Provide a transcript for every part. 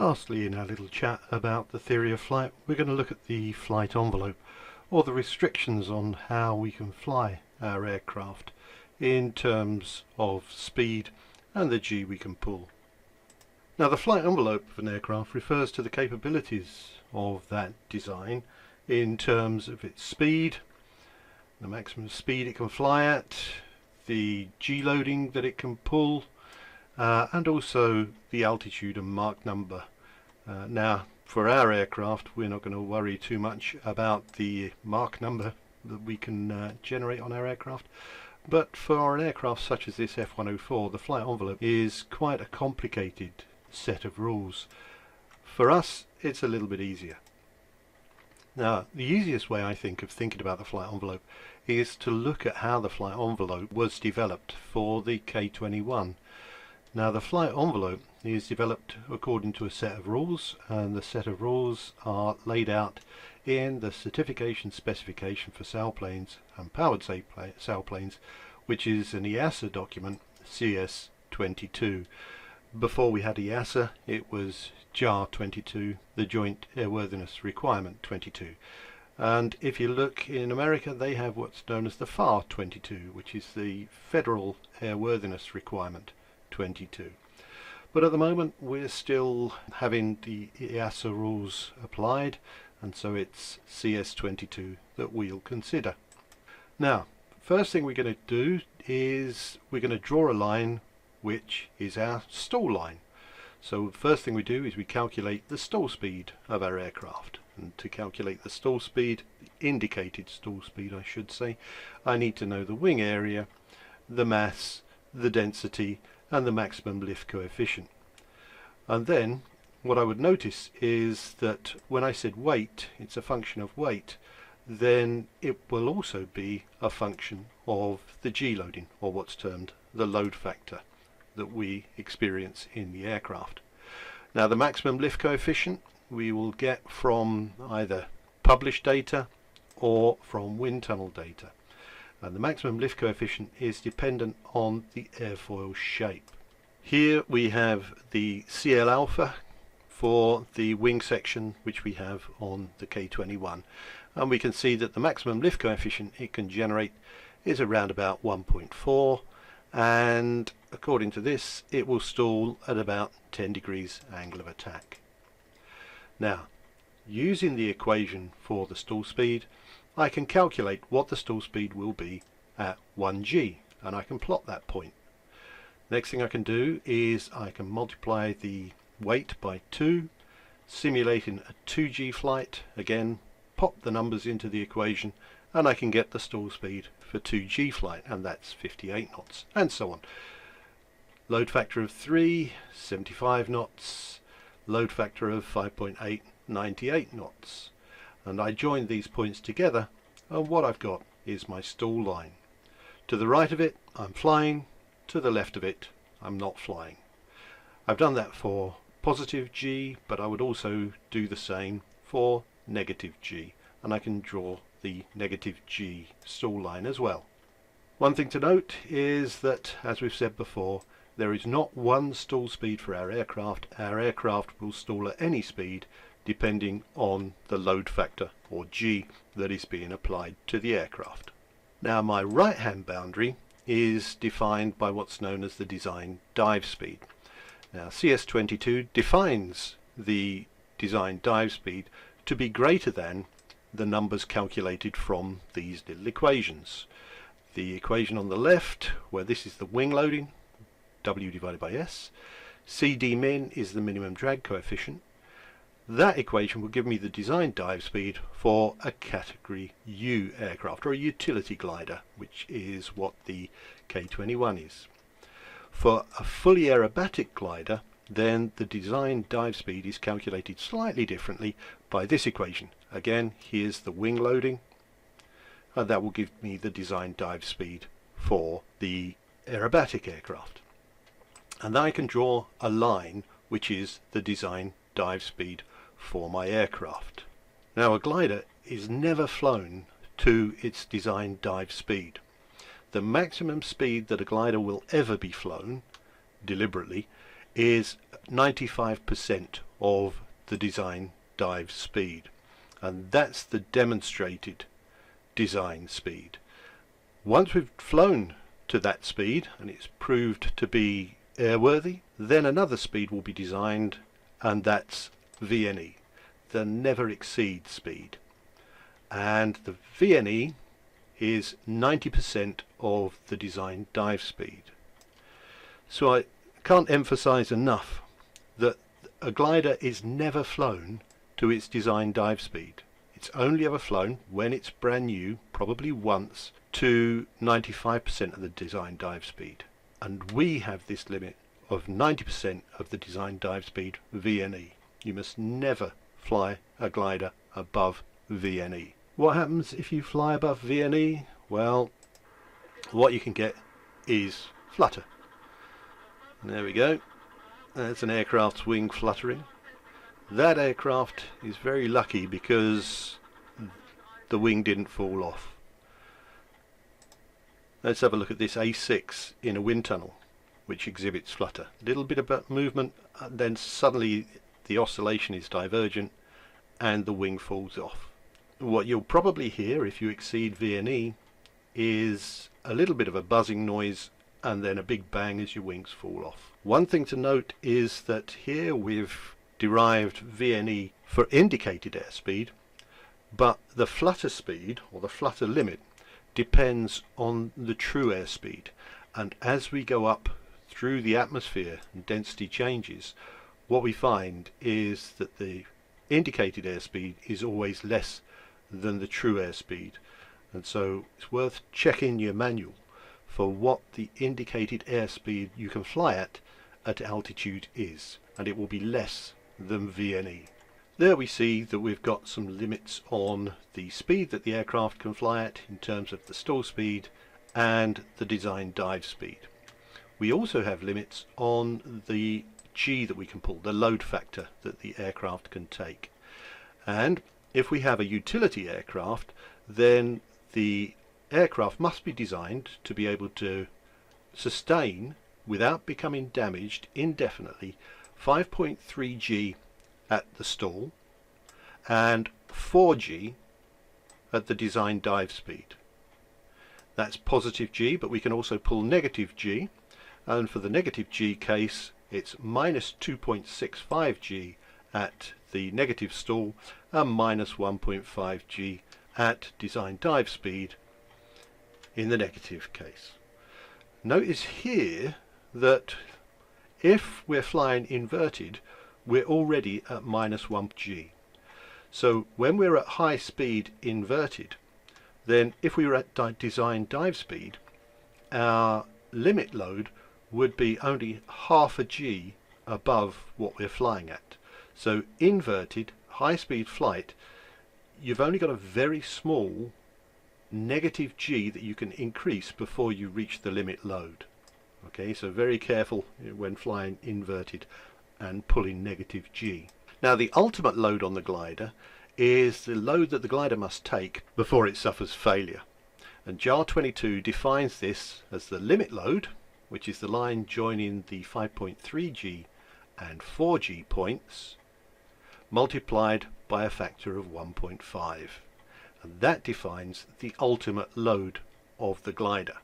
Lastly, in our little chat about the theory of flight, we're going to look at the flight envelope, or the restrictions on how we can fly our aircraft in terms of speed and the G we can pull. Now, the flight envelope of an aircraft refers to the capabilities of that design in terms of its speed, the maximum speed it can fly at, the G loading that it can pull, and also the altitude and Mach number. Now, for our aircraft, we're not going to worry too much about the Mach number that we can generate on our aircraft, but for an aircraft such as this F-104, the flight envelope is quite a complicated set of rules. For us, it's a little bit easier. Now, the easiest way I think of thinking about the flight envelope is to look at how the flight envelope was developed for the K-21. Now, the flight envelope is developed according to a set of rules, and the set of rules are laid out in the certification specification for sailplanes and powered sailplanes, which is an EASA document, CS22. Before we had EASA, it was JAR 22, the Joint Airworthiness Requirement 22. And if you look in America, they have what's known as the FAR 22, which is the Federal Airworthiness Requirement 22. But at the moment, we're still having the EASA rules applied, and so it's CS22 that we'll consider. Now, first thing we're going to do is we're going to draw a line which is our stall line. So the first thing we do is we calculate the stall speed of our aircraft. And to calculate the stall speed, the indicated stall speed I should say, I need to know the wing area, the mass, the density, and the maximum lift coefficient. And then what I would notice is that when I said weight, it's a function of weight, then it will also be a function of the G loading, or what's termed the load factor that we experience in the aircraft. Now, the maximum lift coefficient we will get from either published data or from wind tunnel data, and the maximum lift coefficient is dependent on the airfoil shape. Here we have the CL alpha for the wing section which we have on the K-21, and we can see that the maximum lift coefficient it can generate is around about 1.4, and according to this it will stall at about 10 degrees angle of attack. Now, using the equation for the stall speed, I can calculate what the stall speed will be at 1G, and I can plot that point. Next thing I can do is I can multiply the weight by 2, simulating a 2G flight, again pop the numbers into the equation, and I can get the stall speed for 2G flight, and that's 58 knots, and so on. Load factor of 3, 75 knots, load factor of 5.8, 98 knots. And I join these points together, and what I've got is my stall line. To the right of it, I'm flying. To the left of it, I'm not flying. I've done that for positive G, but I would also do the same for negative G, and I can draw the negative G stall line as well. One thing to note is that, as we've said before, there is not one stall speed for our aircraft. Our aircraft will stall at any speed depending on the load factor, or G, that is being applied to the aircraft. Now, my right hand boundary is defined by what's known as the design dive speed. Now, CS22 defines the design dive speed to be greater than the numbers calculated from these little equations. The equation on the left, where this is the wing loading, W divided by S, CD min is the minimum drag coefficient. That equation will give me the design dive speed for a category U aircraft, or a utility glider, which is what the K-21 is. For a fully aerobatic glider, then the design dive speed is calculated slightly differently by this equation. Again, here's the wing loading, and that will give me the design dive speed for the aerobatic aircraft. And then I can draw a line which is the design dive speed for my aircraft. Now, a glider is never flown to its design dive speed. The maximum speed that a glider will ever be flown, deliberately, is 95% of the design dive speed, and that's the demonstrated design speed. Once we've flown to that speed and it's proved to be airworthy, then another speed will be designed, and that's VNE, the never exceed speed. And the VNE is 90% of the design dive speed. So I can't emphasize enough that a glider is never flown to its design dive speed. It's only ever flown when it's brand new, probably once, to 95% of the design dive speed. And we have this limit of 90% of the design dive speed VNE. You must never fly a glider above VNE. What happens if you fly above VNE? Well, what you can get is flutter. There we go. That's an aircraft's wing fluttering. That aircraft is very lucky because the wing didn't fall off. Let's have a look at this A6 in a wind tunnel, which exhibits flutter. A little bit of movement, and then suddenly the oscillation is divergent and the wing falls off. What you'll probably hear if you exceed VNE is a little bit of a buzzing noise and then a big bang as your wings fall off. One thing to note is that here we've derived VNE for indicated airspeed, but the flutter speed, or the flutter limit, depends on the true airspeed. And as we go up through the atmosphere and density changes, what we find is that the indicated airspeed is always less than the true airspeed. And so it's worth checking your manual for what the indicated airspeed you can fly at altitude is, and it will be less than VNE. There we see that we've got some limits on the speed that the aircraft can fly at in terms of the stall speed and the design dive speed. We also have limits on the G that we can pull, the load factor that the aircraft can take. And if we have a utility aircraft, then the aircraft must be designed to be able to sustain, without becoming damaged indefinitely, 5.3 G at the stall and 4 G at the design dive speed. That's positive G, but we can also pull negative G, and for the negative G case it's minus 2.65 G at the negative stall and minus 1.5 G at design dive speed in the negative case. Notice here that if we're flying inverted, we're already at minus 1 G. So when we're at high speed inverted, then if we were at design dive speed, our limit load would be only half a G above what we're flying at. So inverted, high speed flight, you've only got a very small negative G that you can increase before you reach the limit load. Okay, so very careful when flying inverted and pulling negative G. Now the ultimate load on the glider is the load that the glider must take before it suffers failure. And JAR 22 defines this as the limit load, which is the line joining the 5.3 G and 4 G points, multiplied by a factor of 1.5. And that defines the ultimate load of the glider.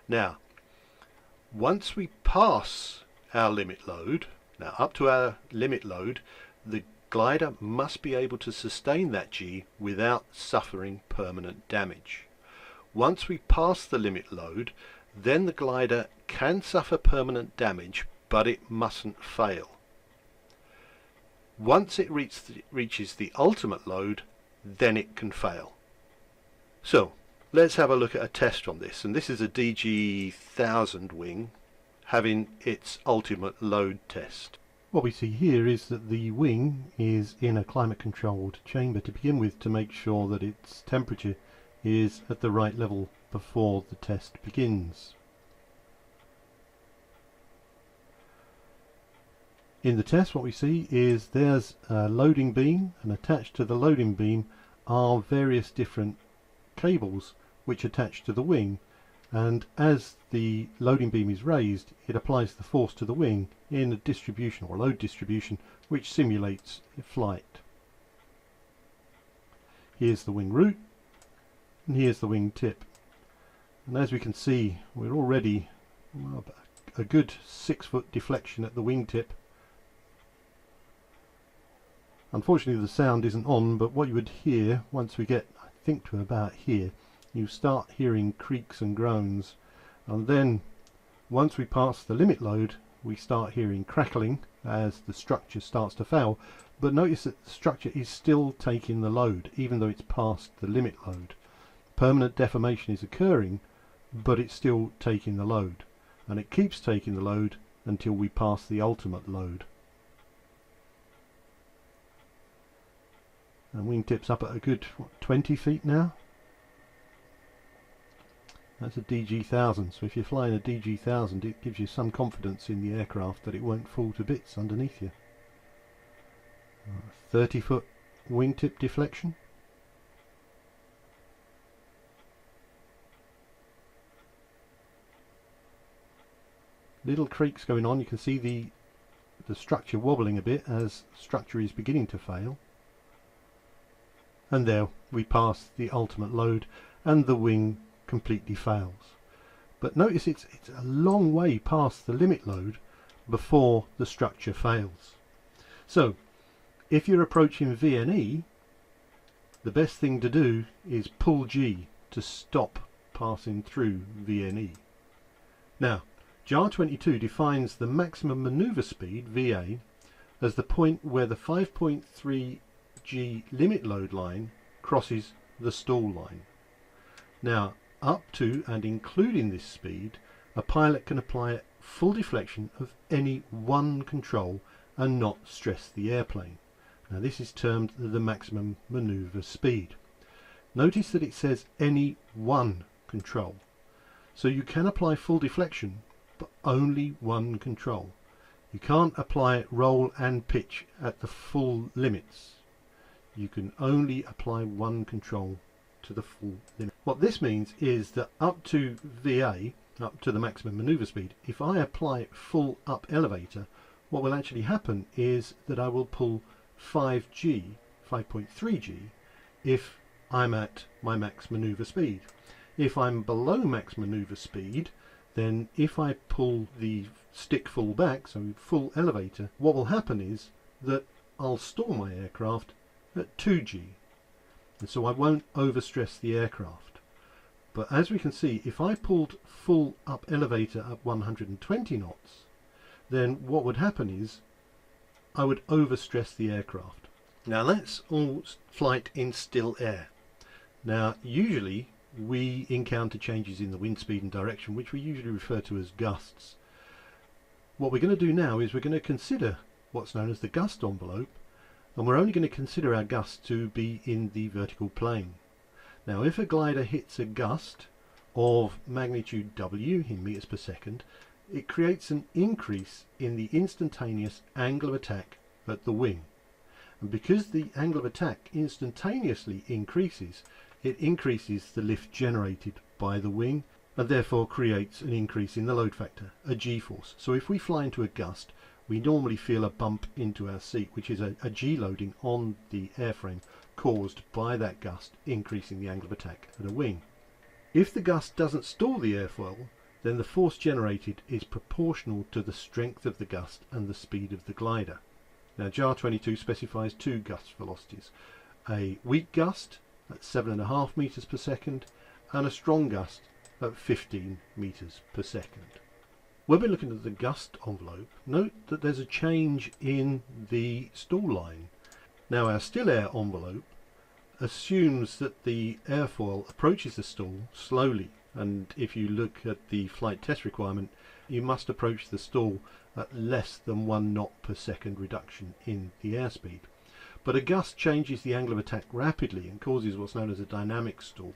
Now, once we pass our limit load, now up to our limit load, the glider must be able to sustain that G without suffering permanent damage. Once we pass the limit load, then the glider can suffer permanent damage, but it mustn't fail. Once it reaches the ultimate load, then it can fail. So let's have a look at a test on this, and this is a DG 1000 wing having its ultimate load test. What we see here is that the wing is in a climate controlled chamber to begin with, to make sure that its temperature is at the right level before the test begins. In the test what we see is there's a loading beam, and attached to the loading beam are various different cables which attach to the wing, and as the loading beam is raised, it applies the force to the wing in a distribution or load distribution which simulates flight. Here's the wing root, and here's the wing tip, and as we can see, we're already a good 6 foot deflection at the wing tip. Unfortunately the sound isn't on, but what you would hear once we get, I think, to about here, you start hearing creaks and groans, and then once we pass the limit load we start hearing crackling as the structure starts to fail. But notice that the structure is still taking the load even though it's past the limit load. Permanent deformation is occurring, but it's still taking the load, and it keeps taking the load until we pass the ultimate load. And wingtip's up at a good 20 feet now. That's a DG1000, so if you're flying a DG1000 it gives you some confidence in the aircraft that it won't fall to bits underneath you. 30 foot wingtip deflection. Little creaks going on. You can see the structure wobbling a bit as structure is beginning to fail. And there we pass the ultimate load and the wing completely fails. But notice it's a long way past the limit load before the structure fails. So if you're approaching VNE, the best thing to do is pull G to stop passing through VNE. Now JAR 22 defines the maximum manoeuvre speed, VA, as the point where the 5.3 G limit load line crosses the stall line. Now up to and including this speed, a pilot can apply full deflection of any one control and not stress the airplane. Now this is termed the maximum manoeuvre speed. Notice that it says any one control. So you can apply full deflection, but only one control. You can't apply roll and pitch at the full limits. You can only apply one control to the full limit. What this means is that up to VA, up to the maximum manoeuvre speed, if I apply full up elevator, what will actually happen is that I will pull 5G, 5.3G, if I'm at my max manoeuvre speed. If I'm below max manoeuvre speed, then if I pull the stick full back, so full elevator, what will happen is that I'll stall my aircraft at 2G, and so I won't overstress the aircraft. But as we can see, if I pulled full up elevator at 120 knots, then what would happen is I would overstress the aircraft. Now that's all flight in still air. Now usually we encounter changes in the wind speed and direction, which we usually refer to as gusts. What we're going to do now is we're going to consider what's known as the gust envelope, and we're only going to consider our gusts to be in the vertical plane. Now if a glider hits a gust of magnitude W in meters per second, it creates an increase in the instantaneous angle of attack at the wing. And because the angle of attack instantaneously increases, it increases the lift generated by the wing and therefore creates an increase in the load factor, a G-force. So if we fly into a gust, we normally feel a bump into our seat, which is a G loading on the airframe caused by that gust increasing the angle of attack at a wing. If the gust doesn't stall the airfoil, then the force generated is proportional to the strength of the gust and the speed of the glider. Now JAR 22 specifies two gust velocities, a weak gust at 7.5 meters per second and a strong gust at 15 meters per second. When we're looking at the gust envelope, note that there's a change in the stall line. Now our still air envelope assumes that the airfoil approaches the stall slowly, and if you look at the flight test requirement, you must approach the stall at less than 1 knot per second reduction in the airspeed. But a gust changes the angle of attack rapidly and causes what's known as a dynamic stall,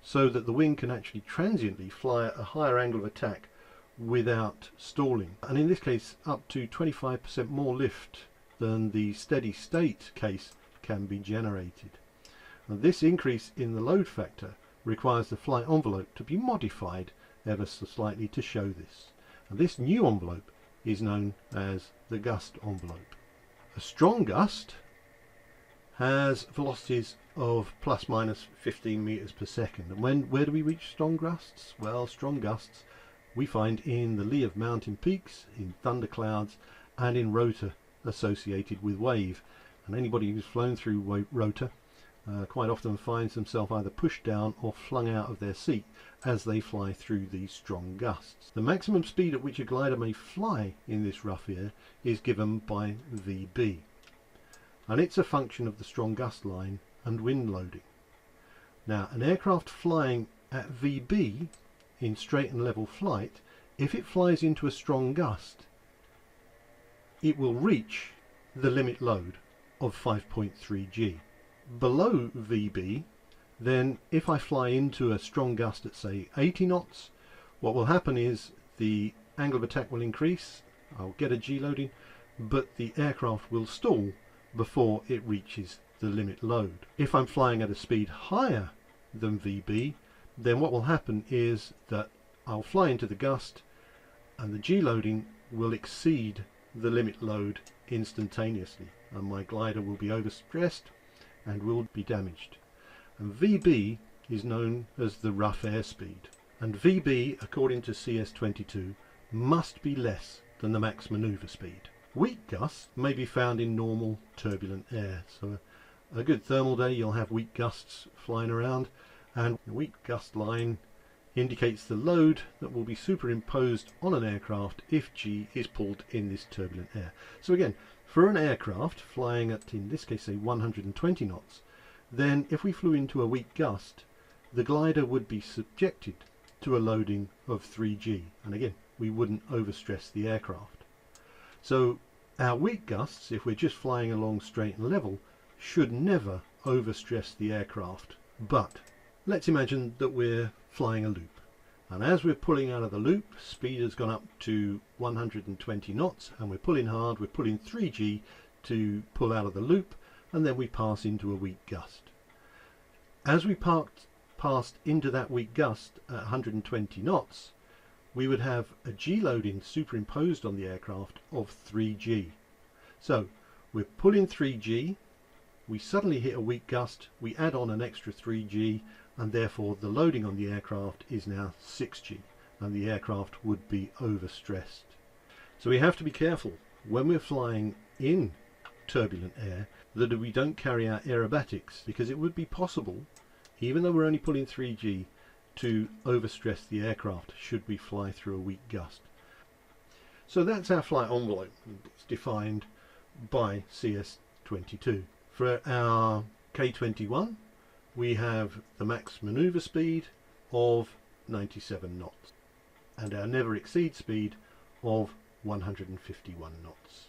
so that the wing can actually transiently fly at a higher angle of attack without stalling, and in this case up to 25% more lift than the steady state case can be generated. And this increase in the load factor requires the flight envelope to be modified ever so slightly to show this. And this new envelope is known as the gust envelope. A strong gust has velocities of plus minus 15 meters per second. And where do we reach strong gusts? Well, strong gusts we find in the lee of mountain peaks, in thunderclouds, and in rotor associated with wave. And anybody who's flown through rotor quite often finds themselves either pushed down or flung out of their seat as they fly through these strong gusts. The maximum speed at which a glider may fly in this rough air is given by VB, and it's a function of the strong gust line and wind loading. Now, an aircraft flying at VB in straight and level flight, if it flies into a strong gust, it will reach the limit load of 5.3 G. Below VB, then if I fly into a strong gust at say 80 knots, what will happen is the angle of attack will increase, I'll get a G loading, but the aircraft will stall before it reaches the limit load. If I'm flying at a speed higher than VB, then what will happen is that I'll fly into the gust and the G loading will exceed the limit load instantaneously, and my glider will be overstressed and will be damaged. And VB is known as the rough airspeed, and VB, according to CS22, must be less than the max manoeuvre speed. Weak gusts may be found in normal turbulent air, so a good thermal day you'll have weak gusts flying around, and the weak gust line indicates the load that will be superimposed on an aircraft if G is pulled in this turbulent air. So again, for an aircraft flying at, in this case, say 120 knots, then if we flew into a weak gust, the glider would be subjected to a loading of 3G, and again, we wouldn't overstress the aircraft. So our weak gusts, if we're just flying along straight and level, should never overstress the aircraft. But let's imagine that we're flying a loop, and as we're pulling out of the loop, speed has gone up to 120 knots, and we're pulling hard, we're pulling 3G to pull out of the loop, and then we pass into a weak gust. As we passed into that weak gust at 120 knots, we would have a G loading superimposed on the aircraft of 3G. So we're pulling 3G, we suddenly hit a weak gust, we add on an extra 3G, and therefore the loading on the aircraft is now 6G, and the aircraft would be overstressed. So we have to be careful when we're flying in turbulent air that we don't carry out aerobatics, because it would be possible, even though we're only pulling 3G, to overstress the aircraft should we fly through a weak gust. So that's our flight envelope. It's defined by CS22. For our K21, we have the max manoeuvre speed of 97 knots and our never exceed speed of 151 knots.